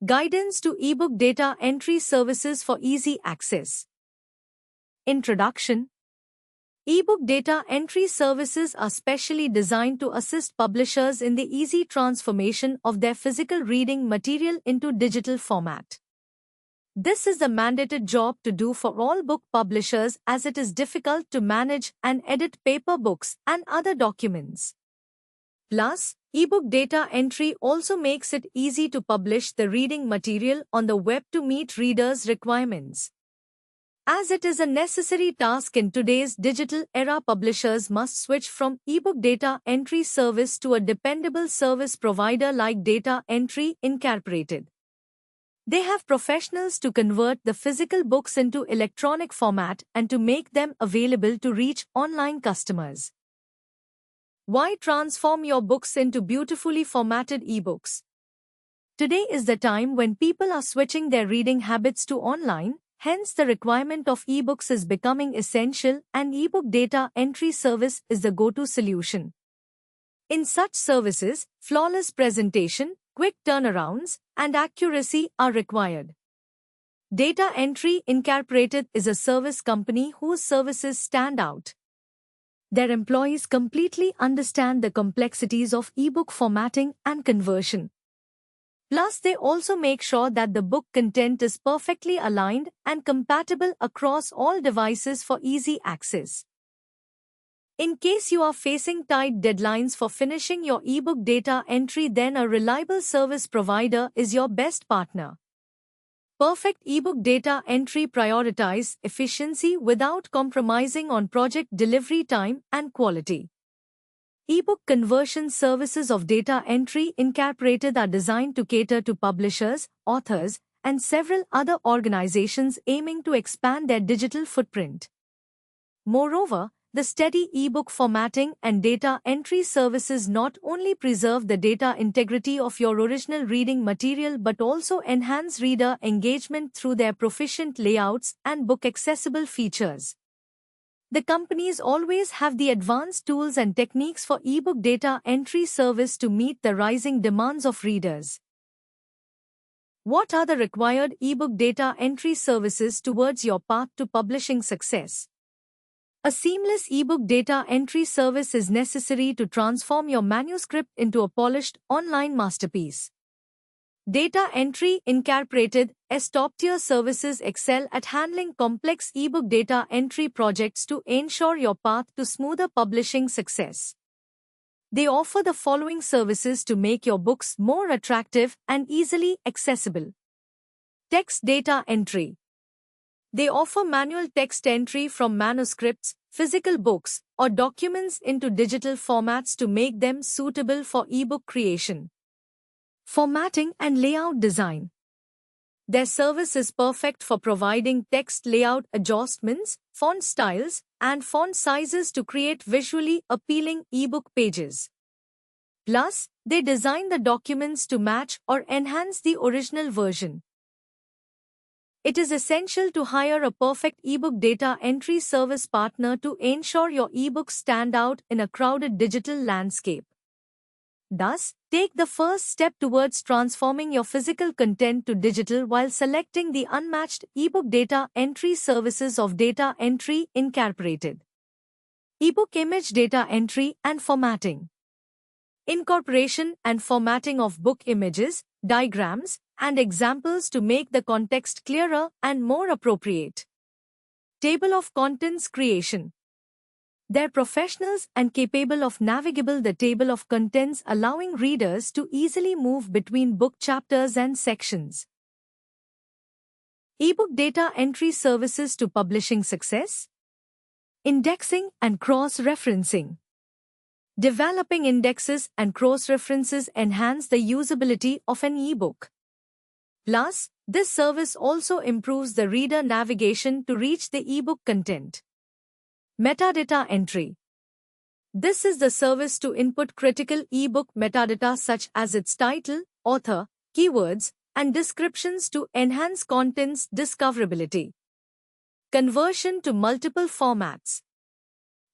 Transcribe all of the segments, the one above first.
Guidance to ebook data entry services for easy access. Introduction. Ebook data entry services are specially designed to assist publishers in the easy transformation of their physical reading material into digital format. This is the mandated job to do for all book publishers, as it is difficult to manage and edit paper books and other documents. Plus, ebook data entry also makes it easy to publish the reading material on the web to meet readers' requirements. As it is a necessary task in today's digital era, publishers must switch from ebook data entry service to a dependable service provider like Data Entry Incorporated. They have professionals to convert the physical books into electronic format and to make them available to reach online customers. Why transform your books into beautifully formatted ebooks? Today is the time when people are switching their reading habits to online, hence the requirement of ebooks is becoming essential, and ebook data entry service is the go-to solution. In such services, flawless presentation, quick turnarounds, and accuracy are required. Data Entry Incorporated is a service company whose services stand out. Their employees completely understand the complexities of ebook formatting and conversion. Plus, they also make sure that the book content is perfectly aligned and compatible across all devices for easy access. In case you are facing tight deadlines for finishing your ebook data entry, then a reliable service provider is your best partner. Perfect ebook data entry prioritizes efficiency without compromising on project delivery time and quality. Ebook conversion services of Data Entry Incorporated are designed to cater to publishers, authors, and several other organizations aiming to expand their digital footprint. Moreover, the steady ebook formatting and data entry services not only preserve the data integrity of your original reading material but also enhance reader engagement through their proficient layouts and book-accessible features. The companies always have the advanced tools and techniques for ebook data entry service to meet the rising demands of readers. What are the required ebook data entry services towards your path to publishing success? A seamless ebook data entry service is necessary to transform your manuscript into a polished online masterpiece. Data Entry Incorporated's top-tier services excel at handling complex ebook data entry projects to ensure your path to smoother publishing success. They offer the following services to make your books more attractive and easily accessible. Text data entry. They offer manual text entry from manuscripts, physical books, or documents into digital formats to make them suitable for ebook creation. Formatting and layout design. Their service is perfect for providing text layout adjustments, font styles, and font sizes to create visually appealing ebook pages. Plus, they design the documents to match or enhance the original version. It is essential to hire a perfect ebook data entry service partner to ensure your ebooks stand out in a crowded digital landscape. Thus, take the first step towards transforming your physical content to digital while selecting the unmatched ebook data entry services of Data Entry Incorporated. Ebook image data entry and formatting. Incorporation and formatting of book images, diagrams, and examples to make the context clearer and more appropriate. Table of contents creation. They're professionals and capable of navigating the table of contents, allowing readers to easily move between book chapters and sections. Ebook data entry services to publishing success. Indexing and cross-referencing. Developing indexes and cross-references enhance the usability of an ebook. Plus, this service also improves the reader navigation to reach the ebook content. Metadata entry. This is the service to input critical ebook metadata such as its title, author, keywords, and descriptions to enhance content's discoverability. Conversion to multiple formats.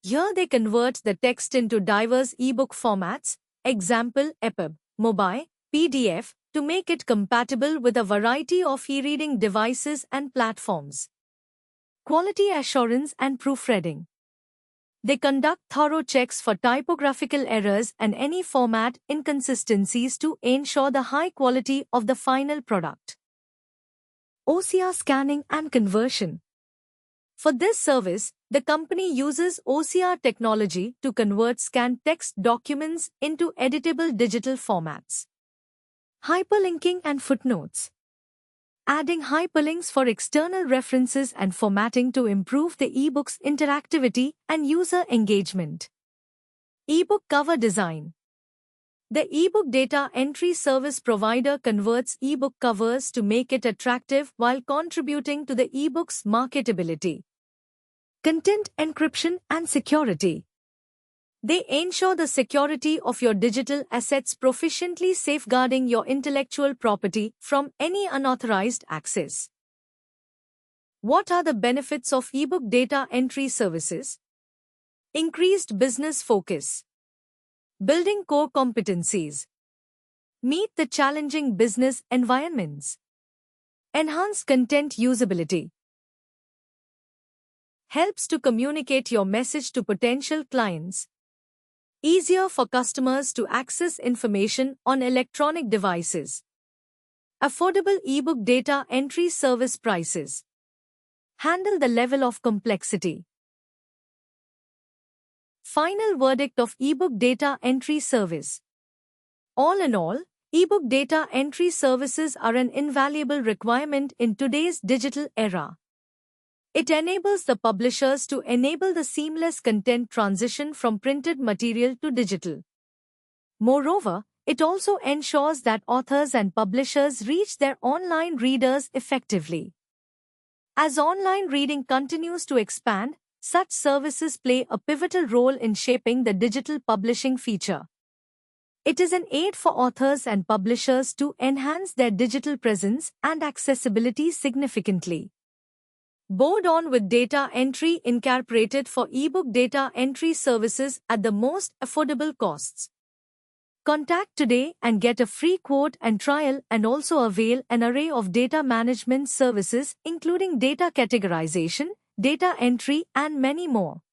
Here they convert the text into diverse ebook formats, example EPUB, MOBI, PDF, to make it compatible with a variety of e-reading devices and platforms. Quality assurance and proofreading. They conduct thorough checks for typographical errors and any format inconsistencies to ensure the high quality of the final product. OCR scanning and conversion. For this service, the company uses OCR technology to convert scanned text documents into editable digital formats. Hyperlinking and footnotes. Adding hyperlinks for external references and formatting to improve the ebook's interactivity and user engagement. Ebook cover design. The ebook data entry service provider converts ebook covers to make it attractive while contributing to the ebook's marketability. Content encryption and security. They ensure the security of your digital assets, proficiently safeguarding your intellectual property from any unauthorized access. What are the benefits of ebook data entry services? Increased business focus. Building core competencies. Meet the challenging business environments. Enhance content usability. Helps to communicate your message to potential clients. Easier for customers to access information on electronic devices. Affordable ebook data entry service prices. Handle the level of complexity. Final verdict of ebook data entry service. All in all, ebook data entry services are an invaluable requirement in today's digital era. It enables the publishers to enable the seamless content transition from printed material to digital. Moreover, it also ensures that authors and publishers reach their online readers effectively. As online reading continues to expand, such services play a pivotal role in shaping the digital publishing feature. It is an aid for authors and publishers to enhance their digital presence and accessibility significantly. Board on with data entry incorporated for ebook data entry services at the most affordable costs. Contact today and get a free quote and trial, and also avail an array of data management services including data categorization, data entry and many more.